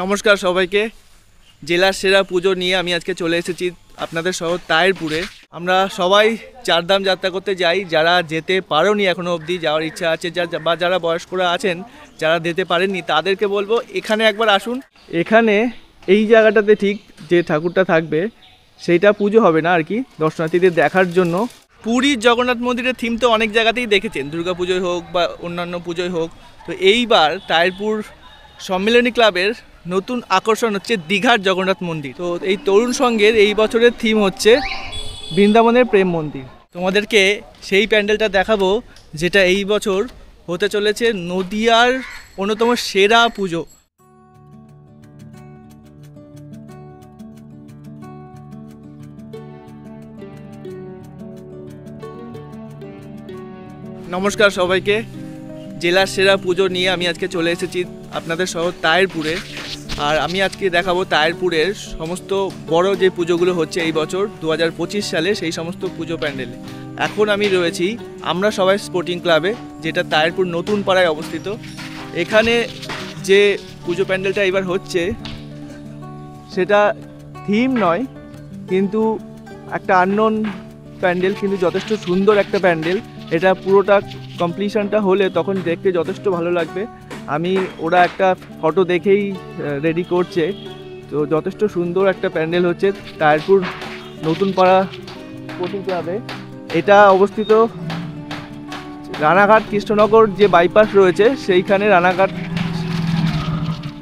নমস্কার সবাইকে। জেলার সেরা পুজো নিয়ে আমি আজকে চলে এসেছি আপনাদের শহর তায়েরপুরে। আমরা সবাই চারধাম যাত্রা করতে যাই। যারা যেতে পারোনি এখনও অবধি, যাওয়ার ইচ্ছা আছে বা যারা বয়স্করা আছেন যারা যেতে পারেননি, তাদেরকে বলবো এখানে একবার আসুন। এখানে এই জায়গাটাতে ঠিক যে ঠাকুরটা থাকবে সেইটা পুজো হবে না আর কি, দর্শনার্থীদের দেখার জন্য। পুরীর জগন্নাথ মন্দিরের থিম তো অনেক জায়গাতেই দেখেছেন, দুর্গা পুজোয় হোক বা অন্যান্য পুজোয় হোক। তো এইবার তায়েরপুর সম্মিলনী ক্লাবের নতুন আকর্ষণ হচ্ছে দীঘার জগন্নাথ মন্দির। তো এই তরুণ সংঘের এই বছরের থিম হচ্ছে বৃন্দাবনের প্রেম মন্দির। তোমাদেরকে সেই প্যান্ডেলটা দেখাবো যেটা এই বছর হতে চলেছে নদিয়ার অন্যতম সেরা পুজো। নমস্কার সবাইকে। জেলার সেরা পুজো নিয়ে আমি আজকে চলে এসেছি আপনাদের শহর তায়েরপুরে। আর আমি আজকে দেখাবো তায়েরপুরের সমস্ত বড় যে পুজোগুলো হচ্ছে এই বছর 2025 সালে, সেই সমস্ত পুজো প্যান্ডেলে। এখন আমি রয়েছি আমরা সবাই স্পোর্টিং ক্লাবে, যেটা তায়েরপুর নতুন পাড়ায় অবস্থিত। এখানে যে পুজো প্যান্ডেলটা এবার হচ্ছে সেটা থিম নয়, কিন্তু একটা আননোন প্যান্ডেল, কিন্তু যথেষ্ট সুন্দর একটা প্যান্ডেল। এটা পুরোটা কমপ্লিশনটা হলে তখন দেখতে যথেষ্ট ভালো লাগবে। ওরা একটা ফটো দেখেই রেডি করছে, তো যথেষ্ট সুন্দর একটা প্যান্ডেল হচ্ছে তায়েরপুর নতুন পাড়া স্পোর্টিং ক্লাবে। এটা অবস্থিত রানাঘাট কৃষ্ণনগর যে বাইপাস রয়েছে সেইখানে, রানাঘাট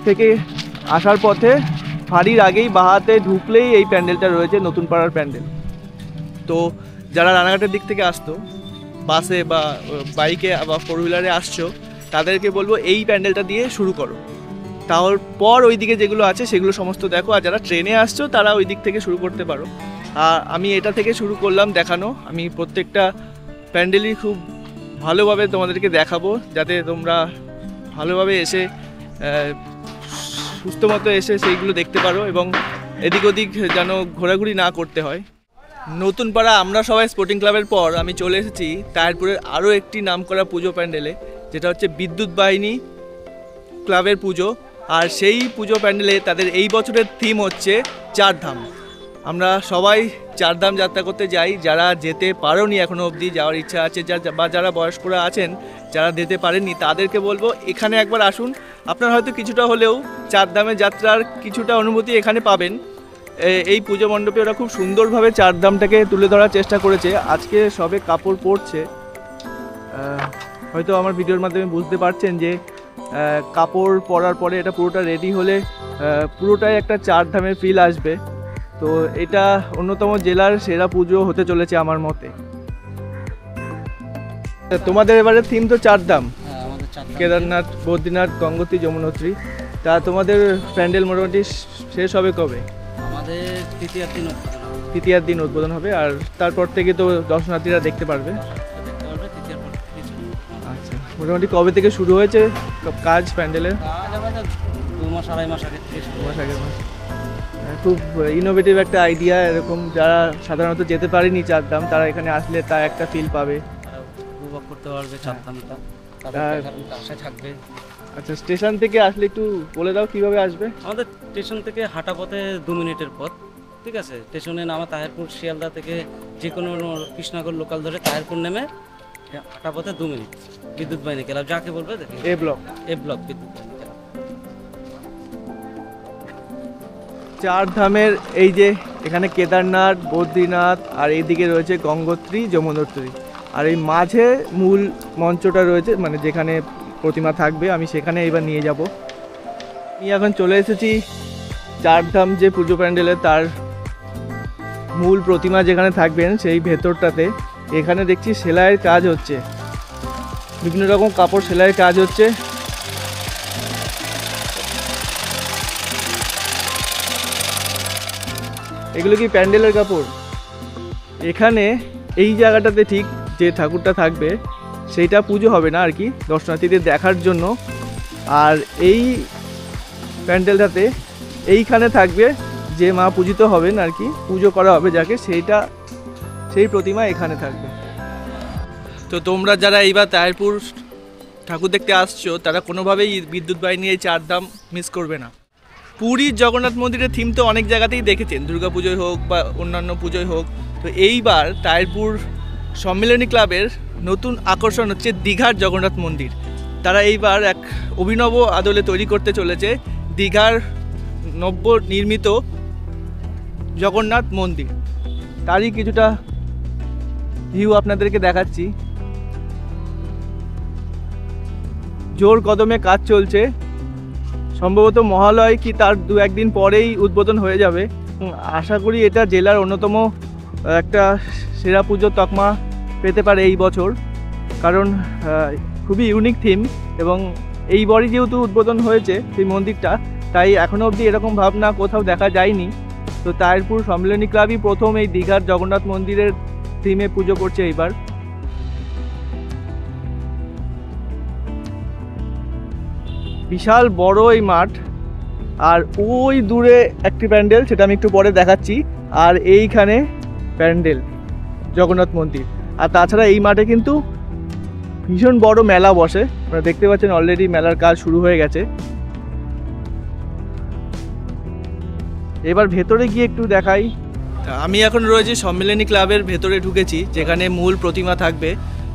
থেকে আসার পথে ফাঁড়ির আগেই বাহাতে ঢুকলেই এই প্যান্ডেলটা রয়েছে, নতুন পাড়ার প্যান্ডেল। তো যারা রানাঘাটের দিক থেকে আসতো বাসে বা বাইকে বা ফোর হুইলারে আসছো, তাদেরকে বলবো এই প্যান্ডেলটা দিয়ে শুরু করো, তারপর ওই দিকে যেগুলো আছে সেগুলো সমস্ত দেখো। আর যারা ট্রেনে আসছো তারা ওই দিক থেকে শুরু করতে পারো। আর আমি এটা থেকে শুরু করলাম দেখানো। আমি প্রত্যেকটা প্যান্ডেলই খুব ভালোভাবে তোমাদেরকে দেখাবো, যাতে তোমরা ভালোভাবে এসে সুস্থ মতো এসে সেইগুলো দেখতে পারো এবং এদিক ওদিক যেন ঘোরাঘুরি না করতে হয়। নতুন পাড়া আমরা সবাই স্পোর্টিং ক্লাবের পর আমি চলে এসেছি তায়েরপুরের আরও একটি নামকরা পুজো প্যান্ডেলে, যেটা হচ্ছে বিদ্যুৎ বাহিনী ক্লাবের পুজো। আর সেই পুজো প্যান্ডেলে তাদের এই বছরের থিম হচ্ছে চারধাম। আমরা সবাই চারধাম যাত্রা করতে যাই। যারা যেতে পারোনি এখনও অবধি, যাওয়ার ইচ্ছা আছে বা যারা বয়স্করা আছেন যারা যেতে পারেননি, তাদেরকে বলবো এখানে একবার আসুন। আপনার হয়তো কিছুটা হলেও চারধামের যাত্রার কিছুটা অনুভূতি এখানে পাবেন। এই পুজো মণ্ডপে ওরা খুব সুন্দরভাবে চারধামটাকে তুলে ধরার চেষ্টা করেছে। আজকে সবে কাপড় পরছে, হয়তো আমার ভিডিওর মাধ্যমে বুঝতে পারছেন যে কাপড় পরার পরে এটা পুরোটা রেডি হলে পুরোটাই একটা চারধামের ফিল আসবে। তো এটা অন্যতম জেলার সেরা পুজো হতে চলেছে আমার মতে। তোমাদের এবারে থিম তো চারধাম, কেদারনাথ, বদ্রীনাথ, গঙ্গোত্রী, যমুনোত্রী। তা তোমাদের প্যান্ডেল মোটামুটি শেষ হবে কবে? আমাদের তৃতীয়ার দিন উদ্বোধন হবে, আর তারপর থেকে তো দর্শনার্থীরা দেখতে পারবে। আচ্ছা, মোটামুটি কবে থেকে শুরু হয়েছে কাজ প্যান্ডেলের? 2 মাস 2.5 মাস আগে থেকে। 2 মাস আগে। খুব ইনোভেটিভ একটা আইডিয়া। এরকম যারা সাধারণত যেতে পারেনি চারধাম, তারা এখানে আসলে তা একটা ফিল পাবে, উপভোগ করতে পারবে চারধামটা, থাকবে। আচ্ছা, স্টেশন থেকে আসলে একটু বলে দাও কিভাবে আসবে? আমাদের স্টেশন থেকে হাঁটা পথে 2 মিনিটের পথ, ঠিক আছে। স্টেশনে নামা তাহেরপুর শিয়ালদা থেকে যে কোনো কৃষ্ণনগর লোকাল ধরে তাহেরপুর নেমে হাঁটা পথে 2 মিনিট। বিদ্যুৎ বাহিনী ক্লাব যাকে বলবে এ ব্লক বিদ্যুৎ বাহিনী ক্লাব। চারধামের এই যে এখানে কেদারনাথ, বদ্রীনাথ, আর এইদিকে রয়েছে গঙ্গোত্রী, যমুনোত্রী। আর এই মাঝে মূল মঞ্চটা রয়েছে, মানে যেখানে প্রতিমা থাকবে, আমি সেখানে এবার নিয়ে যাব। আমি এখন চলে এসেছি চারধাম যে পুজো প্যান্ডেলে তার মূল প্রতিমা যেখানে থাকবেন সেই ভেতরটাতে। এখানে দেখছি সেলাইয়ের কাজ হচ্ছে, বিভিন্ন রকম কাপড় সেলাইয়ের কাজ হচ্ছে। এগুলো কি প্যান্ডেলের কাপড়? এখানে এই জায়গাটাতে ঠিক যে ঠাকুরটা থাকবে সেইটা পুজো হবে না আর কি, দর্শনার্থীদের দেখার জন্য। আর এই প্যান্ডেলটাতে এইখানে থাকবে যে মা পূজিত হবেন আর কি, পুজো করা হবে যাকে, সেই প্রতিমা এখানে থাকবে। তো তোমরা যারা এইবার তায়েরপুর ঠাকুর দেখতে আসছো তারা কোনোভাবেই বিদ্যুৎ বাহিনী এই চারধাম মিস করবে না। পুরীর জগন্নাথ মন্দিরের থিম তো অনেক জায়গাতেই দেখেছেন, দুর্গাপুজোয় হোক বা অন্যান্য পুজোয় হোক। তো এইবার তায়েরপুর সম্মিলনী ক্লাবের নতুন আকর্ষণ হচ্ছে দীঘার জগন্নাথ মন্দির। তারা এইবার এক অভিনব আদলে তৈরি করতে চলেছে দীঘার নব্য নির্মিত জগন্নাথ মন্দির। তারই কিছুটা ভিউ আপনাদেরকে দেখাচ্ছি। জোর কদমে কাজ চলছে, সম্ভবত মহালয় কি তার 2-1 দিন পরেই উদ্বোধন হয়ে যাবে। আশা করি এটা জেলার অন্যতম একটা সেরা পুজোর তকমা পেতে পারে এই বছর, কারণ খুবই ইউনিক থিম এবং এইবারই যেহেতু উদ্বোধন হয়েছে সেই মন্দিরটা, তাই এখনও অবধি এরকম ভাবনা কোথাও দেখা যায়নি। তো তায়েরপুর সম্মিলনী ক্লাবই প্রথম এই দীঘার জগন্নাথ মন্দিরের থিমে পুজো করছে এইবার। বিশাল বড় এই মাঠ, আর ওই দূরে একটি প্যান্ডেল, সেটা আমি একটু পরে দেখাচ্ছি। আর এইখানে প্যান্ডেল জগন্নাথ মন্দির। আর তাছাড়া এই মাঠে কিন্তু ভীষণ বড় মেলা বসে, আপনারা দেখতে পাচ্ছেন অলরেডি মেলার কাজ শুরু হয়ে গেছে। এবার ভেতরে গিয়ে একটু দেখাই। আমি এখন রয়েছি সম্মিলনী ক্লাবের ভেতরে ঢুকেছি, যেখানে মূল প্রতিমা থাকবে।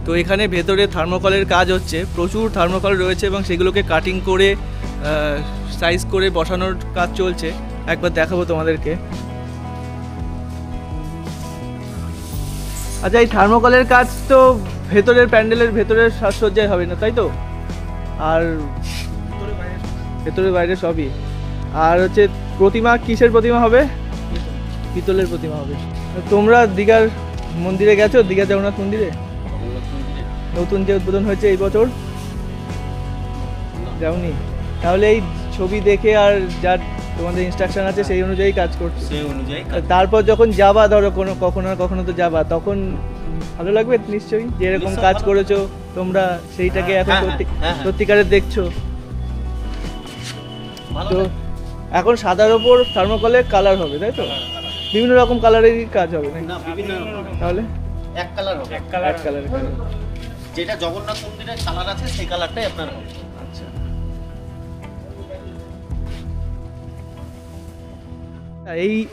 তো এখানে ভেতরে থার্মোকলের কাজ হচ্ছে, প্রচুর থার্মোকল রয়েছে এবং সেগুলোকে কাটিং করে সাইজ করে বসানোর কাজ চলছে। একবার দেখাবো তোমাদেরকে। আচ্ছা, এই থার্মোকলের কাজ তো ভেতরের প্যান্ডেলের ভেতরের সাজসজ্জায় হবে না, তাই তো? আর ভেতরে বাইরে সবই। আর হচ্ছে প্রতিমা কিসের প্রতিমা হবে? পিতলের প্রতিমা হবে। তোমরা দীঘার মন্দিরে গেছো? দীঘা জগন্নাথ মন্দিরে নতুন যে উদ্বোধন হয়েছে এই বছর, যাওনি? তাহলে এই ছবি দেখে আর যার তোমাদের ইনস্ট্রাকশন আছে সেই অনুযায়ী কাজ করছো? সেই অনুযায়ী। তারপর যখন যাবা, ধরো কখনো না কখনো তো যাবা, তখন ভালো লাগবে নিশ্চয়ই, যে এরকম কাজ করেছো তোমরা, সেইটাকে এখন সত্যিকারের দেখছো। তো এখন সাদার ওপর থার্মোকলে কালার হবে, তাই তো? বিভিন্ন রকম কালারেরই কাজ হবে না, বিভিন্ন তাহলে এক কালার হবে। এক কালারের যেটা জগন্নাথ মন্দিরের কালার আছে সেই কালারটাই আপনার হবে। আচ্ছা,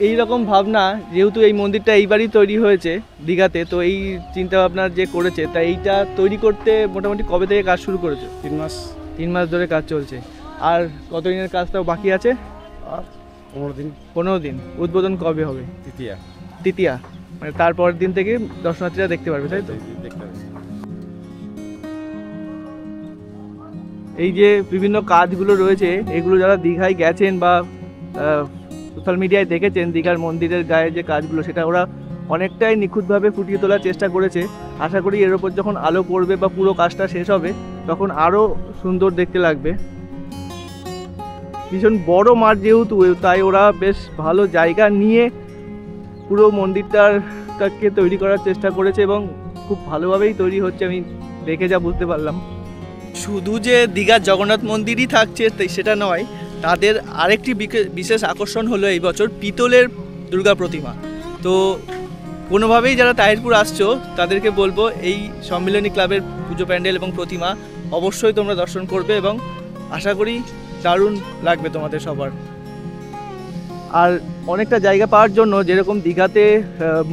এই রকম ভাবনা, যেহেতু এই মন্দিরটা এইবারই তৈরি হয়েছে দীঘাতে, তো এই চিন্তা ভাবনা যে করেছে, তা এইটা তৈরি করতে মোটামুটি কবে থেকে কাজ শুরু করেছে? 3 মাস ধরে কাজ চলছে। আর কতদিনের কাজটাও বাকি আছে? আর 15 দিন। উদ্বোধন কবে হবে? তৃতীয়া, মানে তারপরের দিন থেকে দর্শনার্থীরা দেখতে পারবে, তাই তো? এই যে বিভিন্ন কাজগুলো রয়েছে, এগুলো যারা দীঘায় গেছেন বা সোশ্যাল মিডিয়ায় দেখেছেন, দীঘার মন্দিরের গায়ে যে কাজগুলো, সেটা ওরা অনেকটাই নিখুঁতভাবে ফুটিয়ে তোলার চেষ্টা করেছে। আশা করি এর ওপর যখন আলো পড়বে বা পুরো কাজটা শেষ হবে, তখন আরও সুন্দর দেখতে লাগবে। ভীষণ বড় মাঠ যেহেতু, তাই ওরা বেশ ভালো জায়গা নিয়ে পুরো মন্দিরটাকে তৈরি করার চেষ্টা করেছে এবং খুব ভালোভাবেই তৈরি হচ্ছে, আমি দেখে যা বুঝতে পারলাম। শুধু যে দীঘার জগন্নাথ মন্দিরই থাকছে সেটা নয়, তাদের আরেকটি বিশেষ আকর্ষণ হলো এই বছর পিতলের দুর্গা প্রতিমা। তো কোনোভাবেই যারা তাহিরপুর আসছো তাদেরকে বলবো, এই সম্মিলনী ক্লাবের পুজো প্যান্ডেল এবং প্রতিমা অবশ্যই তোমরা দর্শন করবে এবং আশা করি দারুণ লাগবে তোমাদের সবার। আর অনেকটা জায়গা পাওয়ার জন্য, যেরকম দীঘাতে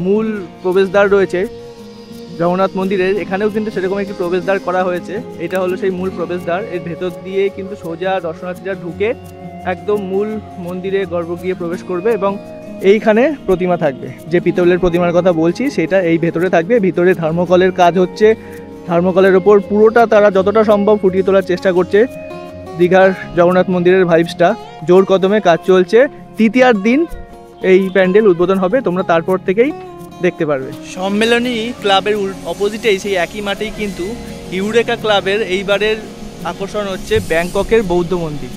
মূল প্রবেশদ্বার রয়েছে জগন্নাথ মন্দিরের, এখানেও কিন্তু সেরকম একটি প্রবেশদ্বার করা হয়েছে। এটা হলো সেই মূল প্রবেশদ্বার। এর ভেতর দিয়ে কিন্তু সোজা দর্শনার্থীরা ঢুকে একদম মূল মন্দিরে গর্ভগৃহে প্রবেশ করবে এবং এইখানে প্রতিমা থাকবে। যে পিতলের প্রতিমার কথা বলছি সেটা এই ভেতরে থাকবে। ভিতরে থার্মোকলের কাজ হচ্ছে, থার্মোকলের ওপর পুরোটা তারা যতটা সম্ভব ফুটিয়ে তোলার চেষ্টা করছে। দীঘার জগন্নাথ মন্দিরের ভাইবসটা জোর কদমে কাজ চলছে। তৃতীয়ার দিন এই প্যান্ডেল উদ্বোধন হবে, তোমরা তারপর থেকেই দেখতে পারবে। সম্মেলনী ক্লাবের অপোজিটেই সেই একই মাঠেই কিন্তু ইউরেকা ক্লাবের এইবারের আকর্ষণ হচ্ছে ব্যাংককের বৌদ্ধ মন্দির।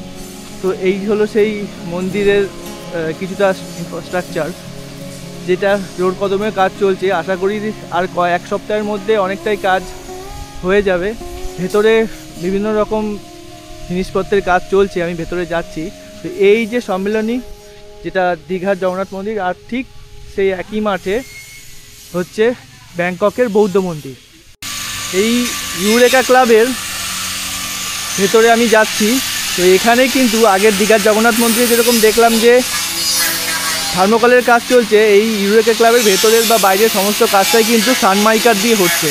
তো এই হলো সেই মন্দিরের কিছুটা ইনফ্রাস্ট্রাকচার, যেটা জোর কদমে কাজ চলছে। আশা করি আর এক সপ্তাহের মধ্যে অনেকটাই কাজ হয়ে যাবে। ভেতরে বিভিন্ন রকম জিনিসপত্রের কাজ চলছে, আমি ভেতরে যাচ্ছি। তো এই যে সম্মেলনী, যেটা দীঘার জগন্নাথ মন্দির, আর ঠিক সেই একই মাঠে হচ্ছে ব্যাংককের বৌদ্ধ মন্দির। এই ইউরেকা ক্লাবের ভেতরে আমি যাচ্ছি। তো এখানে কিন্তু আগের দীঘার জগন্নাথ মন্দিরে যেরকম দেখলাম যে থার্মোকলের কাজ চলছে, এই ইউরেকা ক্লাবের ভেতরের বা বাইরের সমস্ত কাজটাই কিন্তু সানমাইকার দিয়ে হচ্ছে।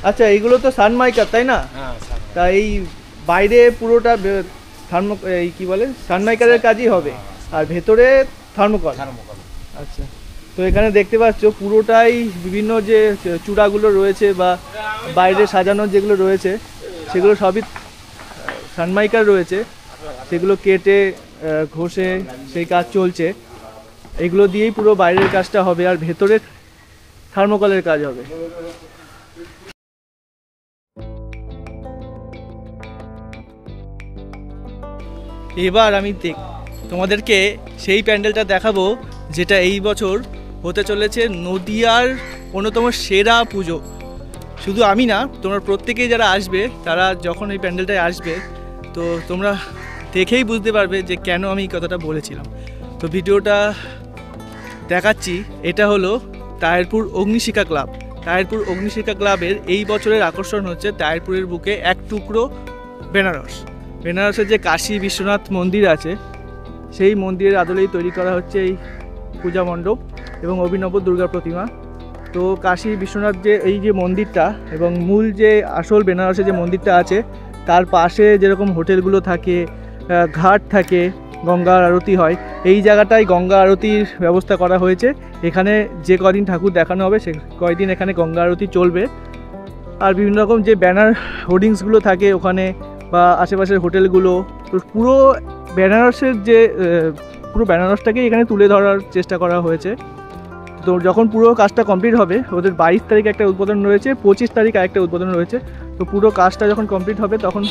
আচ্ছা, এইগুলো তো সানমাইকার তাই না? তা এই বাইরে পুরোটা এই কি বলে সানমাইকারের কাজই হবে, আর ভেতরে থার্মোকল। আচ্ছা, তো এখানে দেখতে পাচ্ছ পুরোটাই বিভিন্ন যে চূড়াগুলো রয়েছে বা বাইরে সাজানোর যেগুলো রয়েছে সেগুলো সবই সানমাইকার রয়েছে, সেগুলো কেটে ঘষে সেই কাজ চলছে। এগুলো দিয়েই পুরো বাইরের কাজটা হবে, আর ভেতরে থার্মোকলের কাজ হবে। এবার আমি তোমাদেরকে সেই প্যান্ডেলটা দেখাবো যেটা এই বছর হতে চলেছে নদিয়ার অন্যতম সেরা পুজো। শুধু আমি না, তোমরা প্রত্যেকেই যারা আসবে তারা যখন এই প্যান্ডেলটায় আসবে তো তোমরা দেখেই বুঝতে পারবে যে কেন আমি এই কথাটা বলেছিলাম। তো ভিডিওটা দেখাচ্ছি। এটা হলো তায়েরপুর অগ্নিশিখা ক্লাব। তায়েরপুর অগ্নিশিখা ক্লাবের এই বছরের আকর্ষণ হচ্ছে তায়েরপুরের বুকে এক টুকরো বেনারস। বেনারসের যে কাশী বিশ্বনাথ মন্দির আছে সেই মন্দিরের আদলেই তৈরি করা হচ্ছে এই পূজা মণ্ডপ এবং অভিনব দুর্গা প্রতিমা। তো কাশী বিশ্বনাথ যে এই যে মন্দিরটা এবং মূল যে আসল বেনারসে যে মন্দিরটা আছে তার পাশে যেরকম হোটেলগুলো থাকে, ঘাট থাকে, গঙ্গার আরতি হয়, এই জায়গাটায় গঙ্গা আরতির ব্যবস্থা করা হয়েছে। এখানে যে কদিন ঠাকুর দেখানো হবে সে কয়দিন এখানে গঙ্গা আরতি চলবে। আর বিভিন্ন রকম যে ব্যানার হোর্ডিংসগুলো থাকে ওখানে বা আশেপাশের হোটেলগুলো, তো পুরো বেনারসের যে পুরো বেনারসটাকেই এখানে তুলে ধরার চেষ্টা করা হয়েছে। তো যখন পুরো কাজটা কমপ্লিট হবে, ওদের 22 তারিখ একটা উদ্বোধন রয়েছে, 25 তারিখ আরেকটা উদ্বোধন রয়েছে। তো পুরো কাজটা যখন কমপ্লিট হবে তখন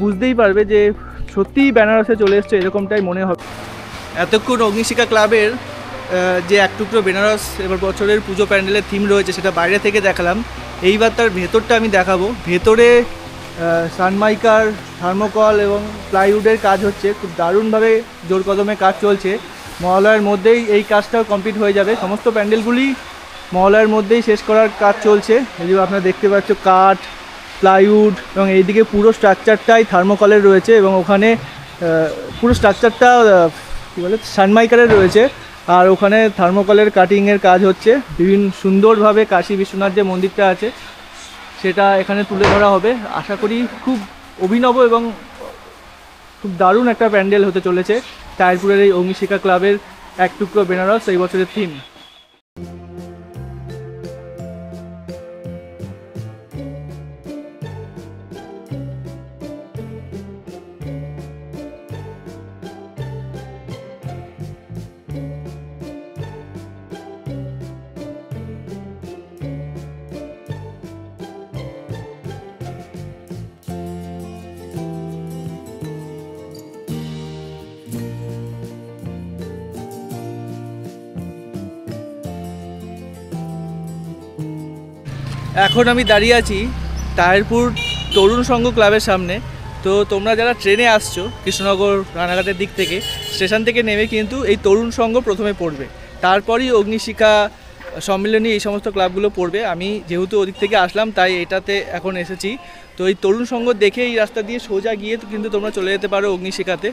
বুঝতেই পারবে যে সত্যিই বেনারসে চলে এসছে, এরকমটাই মনে হবে। এতক্ষণ অগ্নিশিখা ক্লাবের যে এক টুকরো বেনারস এবার বছরের পুজো প্যান্ডেলের থিম রয়েছে সেটা বাইরে থেকে দেখালাম। এইবার তার ভেতরটা আমি দেখাবো। ভেতরে সানমাইকার, থার্মোকল এবং প্লাইউডের কাজ হচ্ছে, খুব দারুণভাবে জোর কদমে কাজ চলছে। মহালয়ার মধ্যেই এই কাজটাও কমপ্লিট হয়ে যাবে। সমস্ত প্যান্ডেলগুলি মহালয়ার মধ্যেই শেষ করার কাজ চলছে। এই যে আপনারা দেখতে পাচ্ছ কাঠ, প্লাইউড এবং এইদিকে পুরো স্ট্রাকচারটাই থার্মোকলের রয়েছে এবং ওখানে পুরো স্ট্রাকচারটা কী বলে সানমাইকারের রয়েছে, আর ওখানে থার্মোকলের কাটিংয়ের কাজ হচ্ছে। বিভিন্ন সুন্দরভাবে কাশী বিশ্বনাথ যে মন্দিরটা আছে সেটা এখানে তুলে ধরা হবে। আশা করি খুব অভিনব এবং খুব দারুণ একটা প্যান্ডেল হতে চলেছে তায়েরপুরের এই অগ্নিশিখা ক্লাবের এক টুকরো বেনারস এই বছরের থিম। এখন আমি দাঁড়িয়ে আছি তায়েরপুর তরুণ সংঘ ক্লাবের সামনে। তো তোমরা যারা ট্রেনে আসছো কৃষ্ণনগর রানাঘাটের দিক থেকে, স্টেশন থেকে নেমে কিন্তু এই তরুণ সংঘ প্রথমে পড়বে, তারপরই অগ্নিশিখা সম্মিলনী এই সমস্ত ক্লাবগুলো পড়বে। আমি যেহেতু ওদিক থেকে আসলাম তাই এটাতে এখন এসেছি। তো এই তরুণ সংঘ দেখে এই রাস্তা দিয়ে সোজা গিয়ে কিন্তু তোমরা চলে যেতে পারো অগ্নিশিখাতে।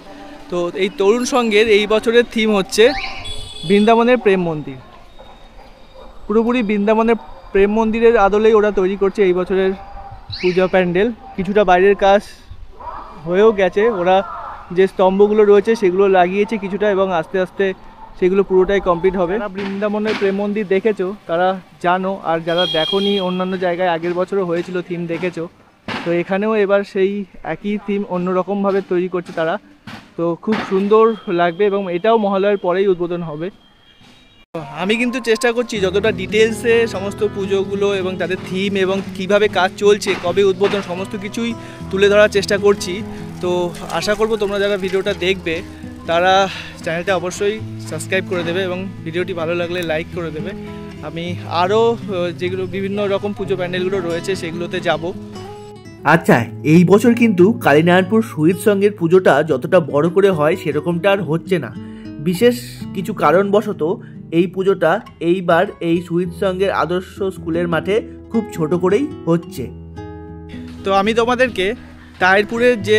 তো এই তরুণ সংঘের এই বছরের থিম হচ্ছে বৃন্দাবনের প্রেম মন্দির। পুরোপুরি বৃন্দাবনের প্রেম মন্দিরের আদলেই ওরা তৈরি করছে এই বছরের পূজা প্যান্ডেল। কিছুটা বাইরের কাজ হয়েও গেছে, ওরা যে স্তম্ভগুলো রয়েছে সেগুলো লাগিয়েছে কিছুটা এবং আস্তে আস্তে সেগুলো পুরোটাই কমপ্লিট হবে। যারা বৃন্দাবনের প্রেম মন্দির দেখেছো তারা জানো, আর যারা দেখোনি অন্যান্য জায়গায় আগের বছরও হয়েছিল থিম দেখেছো। তো এখানেও এবার সেই একই থিম অন্যরকমভাবে তৈরি করছে তারা। তো খুব সুন্দর লাগবে এবং এটাও মহালয়ার পরেই উদ্বোধন হবে। আমি কিন্তু চেষ্টা করছি যতটা ডিটেলসে সমস্ত পুজোগুলো এবং তাদের থিম এবং কিভাবে কাজ চলছে, কবে উদ্বোধন, সমস্ত কিছুই তুলে ধরার চেষ্টা করছি। তো আশা করব তোমরা যারা ভিডিওটা দেখবে তারা চ্যানেলটা অবশ্যই সাবস্ক্রাইব করে দেবে এবং ভিডিওটি ভালো লাগলে লাইক করে দেবে। আমি আরও যেগুলো বিভিন্ন রকম পুজো প্যান্ডেলগুলো রয়েছে সেগুলোতে যাব। আচ্ছা, এই বছর কিন্তু কালীনারায়ণপুর শহীদ সংঘের পুজোটা যতটা বড় করে হয় সেরকমটা আর হচ্ছে না। বিশেষ কিছু কারণবশত এই পুজোটা এইবার এই সুইট সঙ্গের আদর্শ স্কুলের মাঠে খুব ছোট করেই হচ্ছে। তো আমি তোমাদেরকে তাহিরপুরের যে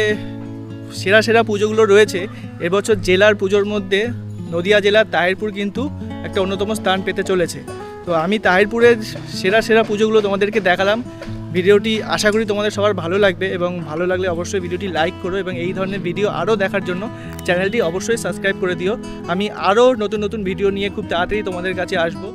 সেরা সেরা পুজোগুলো রয়েছে এবছর জেলার পুজোর মধ্যে নদিয়া জেলার তাহিরপুর কিন্তু একটা অন্যতম স্থান পেতে চলেছে। তো আমি তাহিরপুরের সেরা সেরা পুজোগুলো তোমাদেরকে দেখালাম। ভিডিওটি আশা করি তোমাদের সবার ভালো লাগবে, এবং ভালো লাগলে অবশ্যই ভিডিওটি লাইক করো, এবং এই ধরনের ভিডিও আরও দেখার জন্য চ্যানেলটি অবশ্যই সাবস্ক্রাইব করে দিও। আমি আরও নতুন নতুন ভিডিও নিয়ে খুব তাড়াতাড়ি তোমাদের কাছে আসবো।